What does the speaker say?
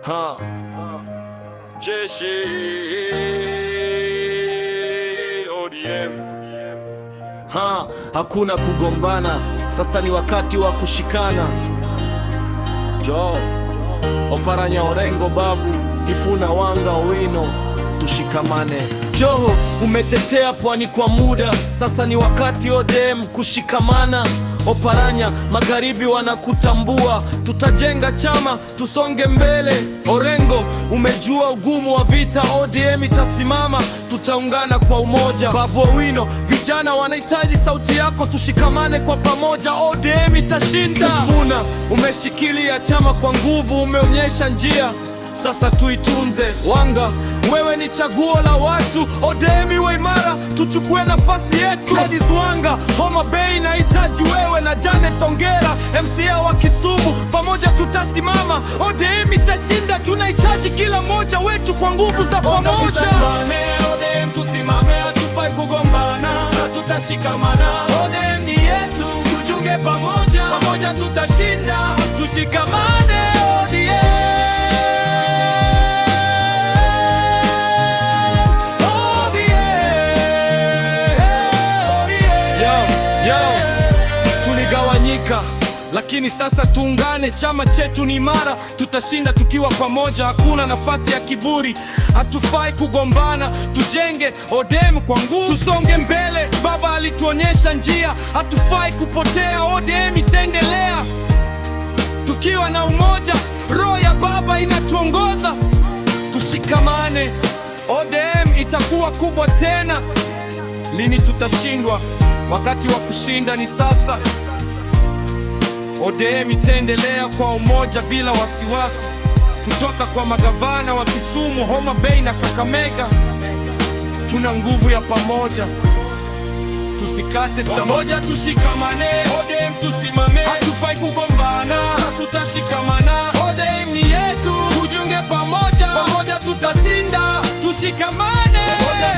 Ha. Jeshi ODM. Ha, hakuna kugombana, sasa ni wakati wa kushikana. Jo Oparanya Orengo babu Sifuna Wanga Owino, tushikamane. Joho umetetea pwani kwa muda, sasa ni wakati ODM kushikamana. Oparanya magharibi wanakutambua, tutajenga chama tusonge mbele. Orengo umejua ugumu wa vita, ODM itasimama, tutaungana kwa umoja. Babu Owino vijana wanahitaji sauti yako, tushikamane kwa pamoja, ODM itashinda. Sifuna umeshikilia chama kwa nguvu, umeonyesha njia, sasa tuitunze. Wanga wewe ni chaguo la watu, ODM iwe imara, tuchukue nafasi yetu. Ladies Wanga, Homa Bay inahitaji wewe na Janet Ongera, MCA wa Kisumu, pamoja tutasimama, ODM itashinda. Tunahitaji kila mmoja wetu kwa nguvu za pamoja. ODM tusimame, hatufai kugombana, tutashikamana. ODM ni yetu, tujunge pamoja, pamoja tutashinda. Tushikamane ODM. Tuligawanyika, lakini sasa tuungane, chama chetu ni imara, tutashinda tukiwa pamoja, hakuna nafasi ya kiburi, hatufai kugombana, tujenge ODM kwa nguvu, tusonge mbele. Baba alituonyesha njia, hatufai kupotea, ODM itaendelea. Tukiwa na umoja, roho ya baba inatuongoza, tushikamane, ODM itakuwa kubwa tena. Lini tutashindwa? Wakati wa kushinda ni sasa. ODM itaendelea kwa umoja bila wasiwasi, kutoka kwa magavana wa Kisumu, Homa Bay na Kakamega. Tuna nguvu ya pamoja, tusikate pamoja, tushikamane. ODM tusimame, hatufai kugombana, tutashikamana. ODM ni yetu, tujunge pamoja, pamoja tutashinda. Tushikamane, pamoja